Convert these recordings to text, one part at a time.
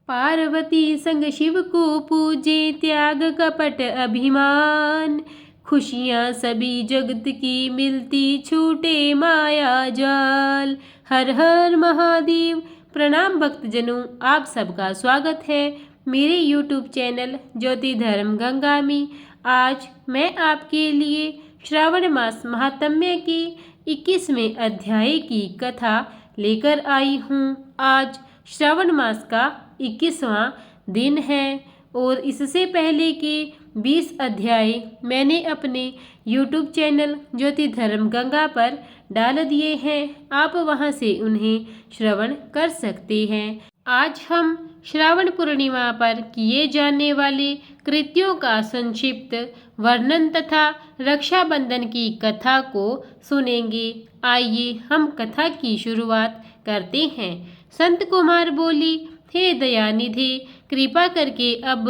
पार्वती संग शिव को पूजे, त्याग कपट अभिमान। खुशियाँ सभी जगत की मिलती, छूटे माया जाल। हर हर महादेव। प्रणाम भक्तजनों, आप सबका स्वागत है मेरे YouTube चैनल ज्योति धर्म गंगा में। आज मैं आपके लिए श्रावण मास महात्म्य के 21वें अध्याय की कथा लेकर आई हूँ। आज श्रावण मास का 21वां दिन है और इससे पहले के 20 अध्याय मैंने अपने YouTube चैनल ज्योति धर्म गंगा पर डाल दिए हैं। आप वहां से उन्हें श्रवण कर सकते हैं। आज हम श्रावण पूर्णिमा पर किए जाने वाले कृत्यों का संक्षिप्त वर्णन तथा रक्षाबंधन की कथा को सुनेंगे। आइए हम कथा की शुरुआत करते हैं। संत कुमार बोली, हे दयानिधि, कृपा करके अब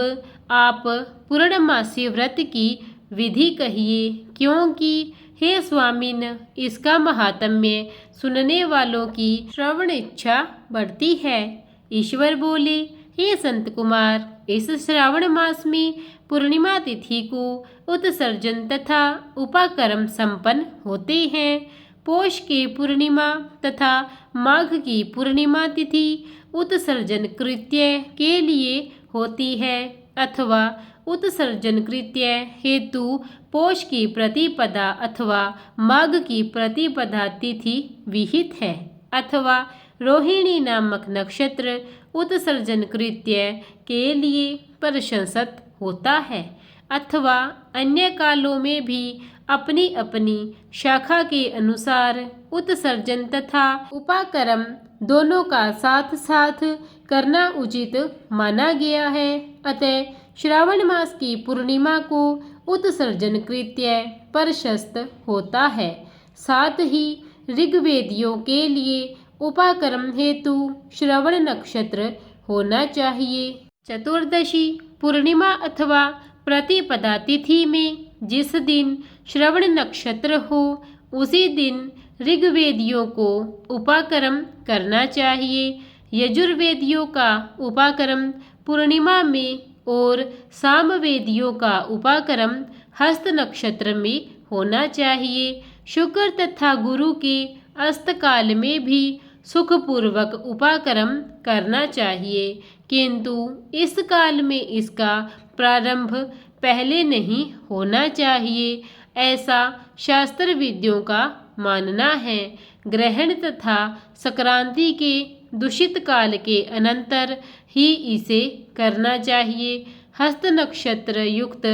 आप पूर्णमासी व्रत की विधि कहिए, क्योंकि हे स्वामिन, इसका महात्म्य सुनने वालों की श्रवण इच्छा बढ़ती है। ईश्वर बोले, हे संत कुमार, इस श्रावण मास में पूर्णिमा तिथि को उत्सर्जन तथा उपाकर्म संपन्न होते हैं। पौष की पूर्णिमा तथा माघ की पूर्णिमा तिथि उत्सर्जन कृत्य के लिए होती है अथवा उत्सर्जन कृत्य हेतु पौष की प्रतिपदा अथवा माघ की प्रतिपदा तिथि विहित है अथवा रोहिणी नामक नक्षत्र उत्सर्जन कृत्य के लिए प्रशंसित होता है अथवा अन्य कालों में भी अपनी अपनी शाखा के अनुसार उत्सर्जन तथा उपाकर्म दोनों का साथ साथ करना उचित माना गया है। अतः श्रावण मास की पूर्णिमा को उत्सर्जन कृत्य प्रशस्त होता है। साथ ही ऋग्वेदियों के लिए उपाकर्म हेतु श्रवण नक्षत्र होना चाहिए। चतुर्दशी पूर्णिमा अथवा प्रतिपदा तिथि में जिस दिन श्रवण नक्षत्र हो, उसी दिन ऋग्वेदियों को उपाकर्म करना चाहिए। यजुर्वेदियों का उपाकर्म पूर्णिमा में और सामवेदियों का उपाकर्म हस्त नक्षत्र में होना चाहिए। शुक्र तथा गुरु के अस्तकाल में भी सुखपूर्वक उपाकर्म करना चाहिए, किंतु इस काल में इसका प्रारंभ पहले नहीं होना चाहिए, ऐसा शास्त्र विद्यों का मानना है। ग्रहण तथा संक्रांति के दूषित काल के अनंतर ही इसे करना चाहिए। हस्त नक्षत्र युक्त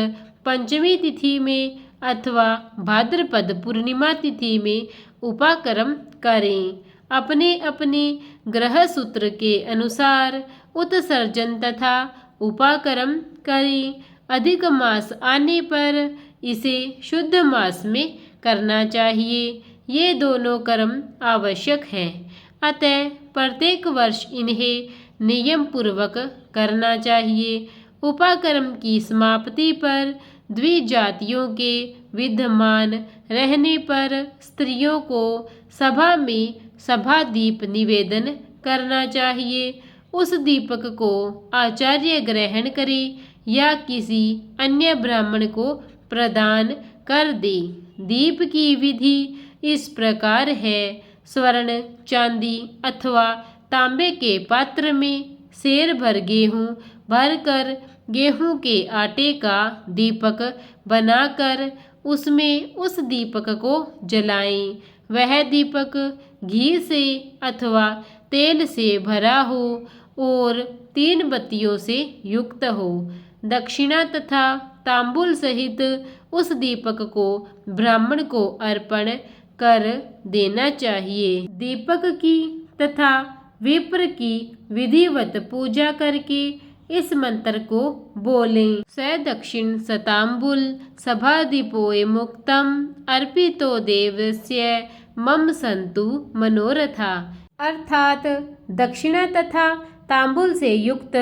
पंचमी तिथि में अथवा भाद्रपद पूर्णिमा तिथि में उपाकर्म करें। अपने अपने ग्रह सूत्र के अनुसार उत्सर्जन तथा उपाकर्म करें। अधिक मास आने पर इसे शुद्ध मास में करना चाहिए। ये दोनों कर्म आवश्यक हैं, अतः प्रत्येक वर्ष इन्हें नियम पूर्वक करना चाहिए। उपाकर्म की समाप्ति पर द्विजातियों के विद्यमान रहने पर स्त्रियों को सभा में सभा दीप निवेदन करना चाहिए। उस दीपक को आचार्य ग्रहण करे या किसी अन्य ब्राह्मण को प्रदान कर दे। दीप की विधि इस प्रकार है। स्वर्ण, चांदी अथवा तांबे के पात्र में सेर भर गेहूं भरकर गेहूं के आटे का दीपक बनाकर उसमें उस दीपक को जलाएं। वह दीपक घी से अथवा तेल से भरा हो और 3 बत्तियों से युक्त हो। दक्षिणा तथा तांबूल सहित उस दीपक को ब्राह्मण को अर्पण कर देना चाहिए। दीपक की तथा विप्र की विधिवत पूजा करके इस मंत्र को बोलें। स दक्षिण सतांबुल सभादीपोए मुक्तम अर्पितो देवस्य मम संतु मनोरथा। अर्थात दक्षिणा तथा तांबुल से युक्त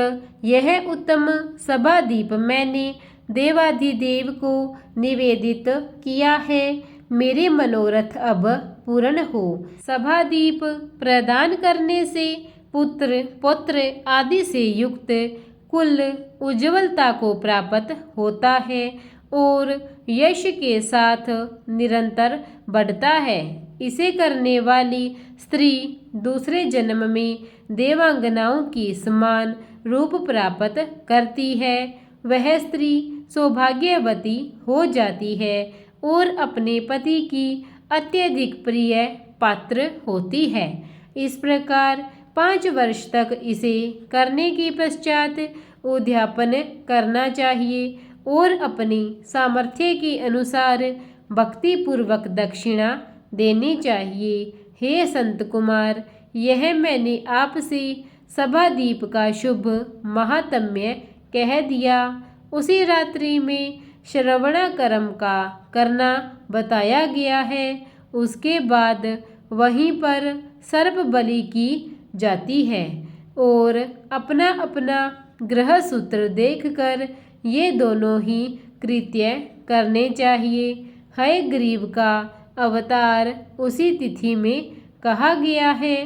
यह उत्तम सभादीप मैंने देवाधिदेव को निवेदित किया है। मेरे मनोरथ अब पूर्ण हो। सभादीप प्रदान करने से पुत्र पौत्र आदि से युक्त कुल उज्ज्वलता को प्राप्त होता है और यश के साथ निरंतर बढ़ता है। इसे करने वाली स्त्री दूसरे जन्म में देवांगनाओं की समान रूप प्राप्त करती है। वह स्त्री सौभाग्यवती हो जाती है और अपने पति की अत्यधिक प्रिय पात्र होती है। इस प्रकार 5 वर्ष तक इसे करने के पश्चात उद्यापन करना चाहिए और अपनी सामर्थ्य के अनुसार भक्तिपूर्वक दक्षिणा देनी चाहिए। हे संत कुमार, यह मैंने आपसे सभादीप का शुभ महात्म्य कह दिया। उसी रात्रि में श्रवणाकर्म का करना बताया गया है। उसके बाद वहीं पर सर्प बलि की जाती है और अपना अपना ग्रह सूत्र देखकर ये दोनों ही कृत्य करने चाहिए। हयग्रीव का अवतार उसी तिथि में कहा गया है,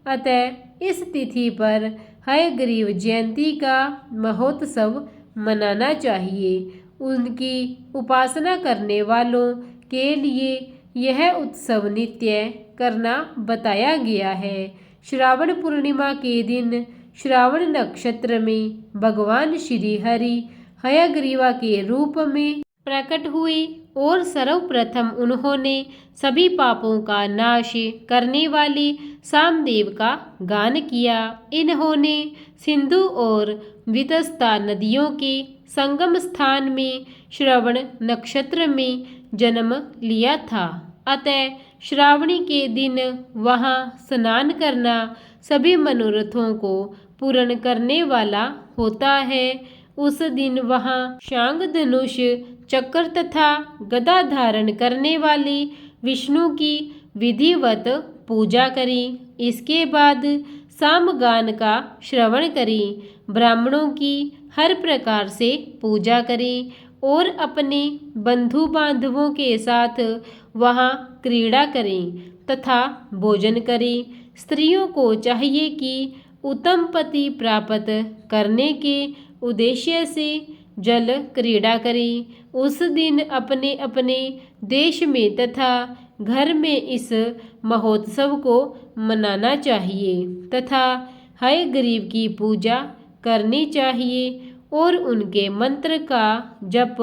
अतः इस तिथि पर हयग्रीव जयंती का महोत्सव मनाना चाहिए। उनकी उपासना करने वालों के लिए यह उत्सव नित्य करना बताया गया है। श्रावण पूर्णिमा के दिन श्रावण नक्षत्र में भगवान श्री हरि हयग्रीवा के रूप में प्रकट हुए और सर्वप्रथम उन्होंने सभी पापों का नाश करने वाले सामदेव का गान किया। इन्होंने सिंधु और वितस्ता नदियों के संगम स्थान में श्रवण नक्षत्र में जन्म लिया था, अतः श्रावणी के दिन वहाँ स्नान करना सभी मनोरथों को पूर्ण करने वाला होता है। उस दिन वहाँ शांग धनुष चक्र तथा गदा धारण करने वाली विष्णु की विधिवत पूजा करें। इसके बाद सामगान का श्रवण करें, ब्राह्मणों की हर प्रकार से पूजा करें और अपने बंधु बांधवों के साथ वहाँ क्रीड़ा करें तथा भोजन करें। स्त्रियों को चाहिए कि उत्तम पति प्राप्त करने के उद्देश्य से जल क्रीड़ा करें। उस दिन अपने अपने देश में तथा घर में इस महोत्सव को मनाना चाहिए तथा हयग्रीव की पूजा करनी चाहिए और उनके मंत्र का जप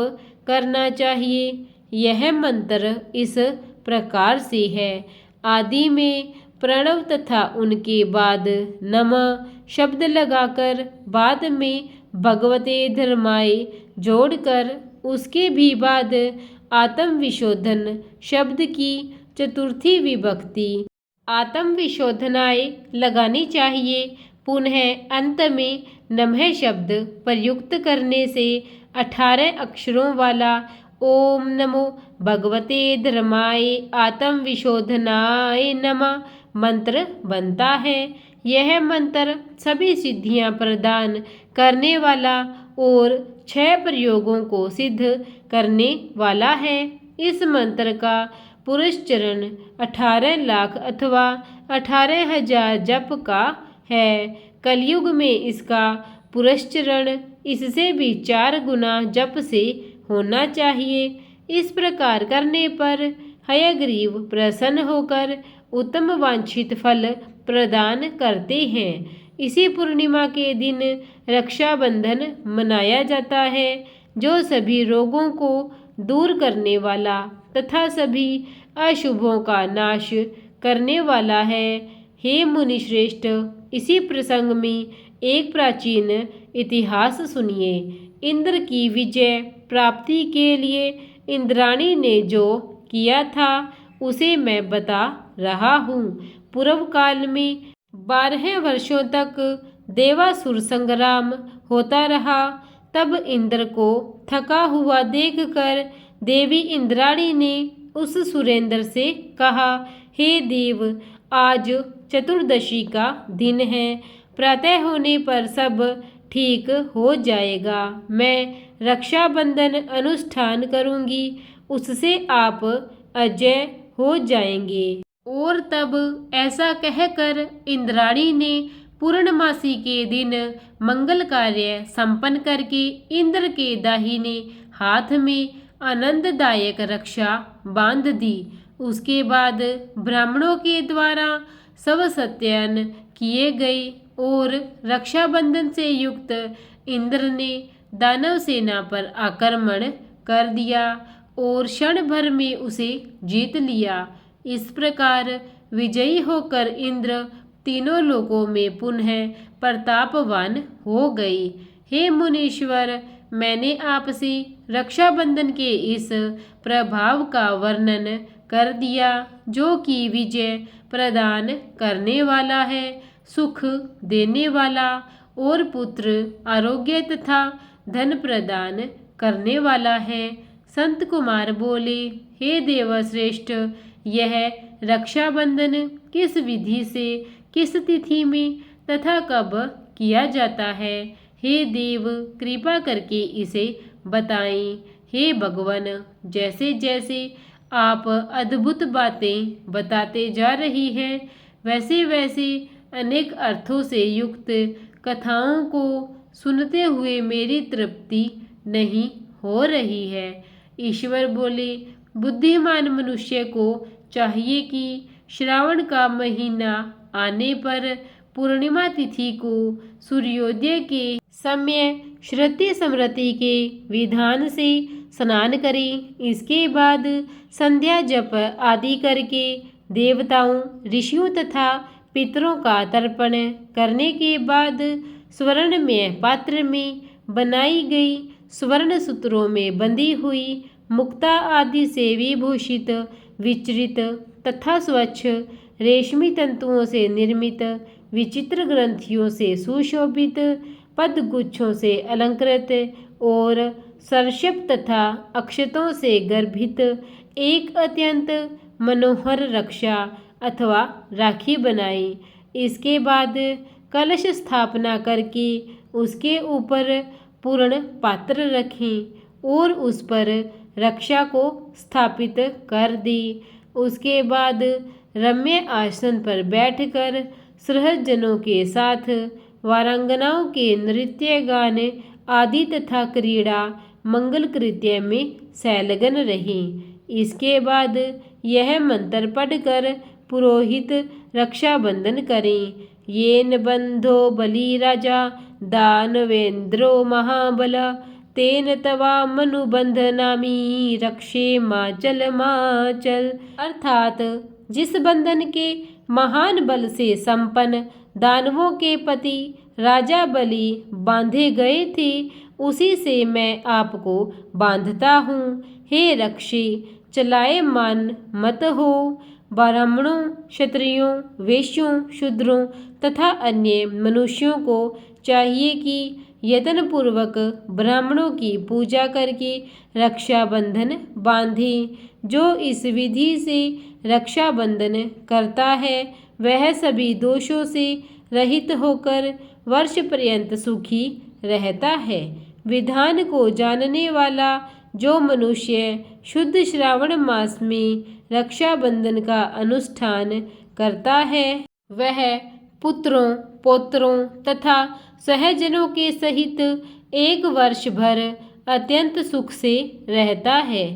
करना चाहिए। यह मंत्र इस प्रकार से है। आदि में प्रणव तथा उनके बाद नमः शब्द लगाकर बाद में भगवते धर्माय जोड़कर उसके भी बाद आत्म विशोधन शब्द की चतुर्थी विभक्ति आत्म विशोधनाय लगानी चाहिए। पुनः अंत में नमः शब्द प्रयुक्त करने से 18 अक्षरों वाला ओम नमो भगवते धर्माय आत्म विशोधनाय नमः मंत्र बनता है। यह मंत्र सभी सिद्धियां प्रदान करने वाला और 6 प्रयोगों को सिद्ध करने वाला है। इस मंत्र का पुरस्चरण 18 लाख अथवा 18,000 जप का है। कलयुग में इसका पुरस्चरण इससे भी 4 गुना जप से होना चाहिए। इस प्रकार करने पर हयग्रीव प्रसन्न होकर उत्तम वांछित फल प्रदान करते हैं। इसी पूर्णिमा के दिन रक्षाबंधन मनाया जाता है, जो सभी रोगों को दूर करने वाला तथा सभी अशुभों का नाश करने वाला है। हे मुनिश्रेष्ठ, इसी प्रसंग में एक प्राचीन इतिहास सुनिए। इंद्र की विजय प्राप्ति के लिए इंद्राणी ने जो किया था उसे मैं बता रहा हूँ। पूर्व काल में 12 वर्षों तक देवासुर संग्राम होता रहा। तब इंद्र को थका हुआ देखकर देवी इंद्राणी ने उस सुरेंद्र से कहा, हे देव, आज चतुर्दशी का दिन है। प्रातः होने पर सब ठीक हो जाएगा। मैं रक्षाबंधन अनुष्ठान करूंगी, उससे आप अजय हो जाएंगे। और तब ऐसा कहकर इंद्राणी ने पूर्णमासी के दिन मंगल कार्य संपन्न करके इंद्र के दाहिने हाथ में आनंददायक रक्षा बांध दी। उसके बाद ब्राह्मणों के द्वारा सब सत्यायन किए गए और रक्षाबंधन से युक्त इंद्र ने दानव सेना पर आक्रमण कर दिया और क्षण भर में उसे जीत लिया। इस प्रकार विजयी होकर इंद्र तीनों लोकों में पुनः प्रतापवान हो गए। हे मुनीश्वर, मैंने आपसे रक्षाबंधन के इस प्रभाव का वर्णन कर दिया जो कि विजय प्रदान करने वाला है, सुख देने वाला और पुत्र, आरोग्य तथा धन प्रदान करने वाला है। संत कुमार बोले, हे देवश्रेष्ठ, यह रक्षाबंधन किस विधि से, किस तिथि में तथा कब किया जाता है? हे देव, कृपा करके इसे बताएं। हे भगवान, जैसे जैसे आप अद्भुत बातें बताते जा रही हैं, वैसे वैसे अनेक अर्थों से युक्त कथाओं को सुनते हुए मेरी तृप्ति नहीं हो रही है। ईश्वर बोले, बुद्धिमान मनुष्य को चाहिए कि श्रावण का महीना आने पर पूर्णिमा तिथि को सूर्योदय के समय श्रुति स्मृति के विधान से स्नान करें। इसके बाद संध्या जप आदि करके देवताओं, ऋषियों तथा पितरों का तर्पण करने के बाद स्वर्णमय पात्र में बनाई गई स्वर्ण सूत्रों में बंधी हुई मुक्ता आदि से विभूषित, विचरित तथा स्वच्छ रेशमी तंतुओं से निर्मित, विचित्र ग्रंथियों से सुशोभित, पदगुच्छों से अलंकृत और सर्षप तथा अक्षतों से गर्भित एक अत्यंत मनोहर रक्षा अथवा राखी बनाई। इसके बाद कलश स्थापना करके उसके ऊपर पूर्ण पात्र रखें और उस पर रक्षा को स्थापित कर दी। उसके बाद रम्य आसन पर बैठकर सहजनों के साथ वारांगनाओं के नृत्य गान आदि तथा क्रीड़ा मंगल कृत्य में संलग्न रहें। इसके बाद यह मंत्र पढ़कर पुरोहित रक्षाबंधन करें। येन बंधो बलि राजा दानवेंद्रो महाबल तेन तवा मनुबंधनामी रक्षे माचल माचल। अर्थात जिस बंधन के महान बल से संपन्न दानवों के पति राजा बलि बांधे गए थे, उसी से मैं आपको बांधता हूँ। हे रक्षे, चलायमान मत हो। ब्राह्मणों, क्षत्रियों, वैश्यों, शूद्रों तथा अन्य मनुष्यों को चाहिए कि यत्नपूर्वक ब्राह्मणों की पूजा करके रक्षाबंधन बांधें। जो इस विधि से रक्षाबंधन करता है वह सभी दोषों से रहित होकर वर्ष पर्यंत सुखी रहता है। विधान को जानने वाला जो मनुष्य शुद्ध श्रावण मास में रक्षाबंधन का अनुष्ठान करता है वह पुत्रों, पौत्रों तथा सहजनों के सहित एक वर्ष भर अत्यंत सुख से रहता है।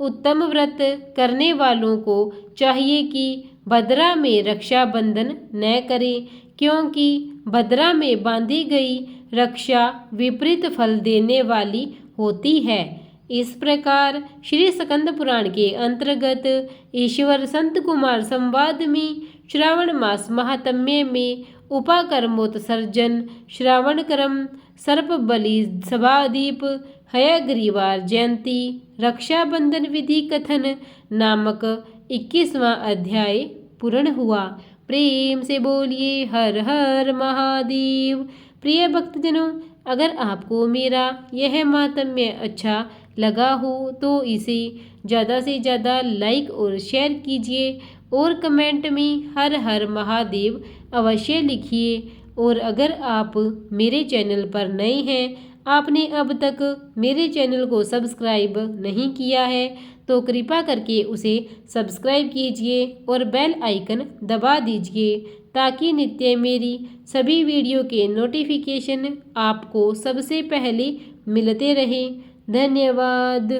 उत्तम व्रत करने वालों को चाहिए कि भद्रा में रक्षाबंधन न करें, क्योंकि भद्रा में बांधी गई रक्षा विपरीत फल देने वाली होती है। इस प्रकार श्री स्कंद पुराण के अंतर्गत ईश्वर संत कुमार संवाद में श्रावण मास महात्म्य में उपाकर्मोत्सर्जन, श्रावण क्रम, सर्प बलि सभादीप, हयग्रीवार जयंती, रक्षाबंधन विधि कथन नामक 21वां अध्याय पूर्ण हुआ। प्रेम से बोलिए हर हर महादेव। प्रिय भक्तजनों, अगर आपको मेरा यह महात्म्य अच्छा लगा हो तो इसे ज़्यादा से ज़्यादा लाइक और शेयर कीजिए और कमेंट में हर हर महादेव अवश्य लिखिए। और अगर आप मेरे चैनल पर नए हैं, आपने अब तक मेरे चैनल को सब्सक्राइब नहीं किया है, तो कृपा करके उसे सब्सक्राइब कीजिए और बेल आइकन दबा दीजिए ताकि नित्य मेरी सभी वीडियो के नोटिफिकेशन आपको सबसे पहले मिलते रहें। धन्यवाद।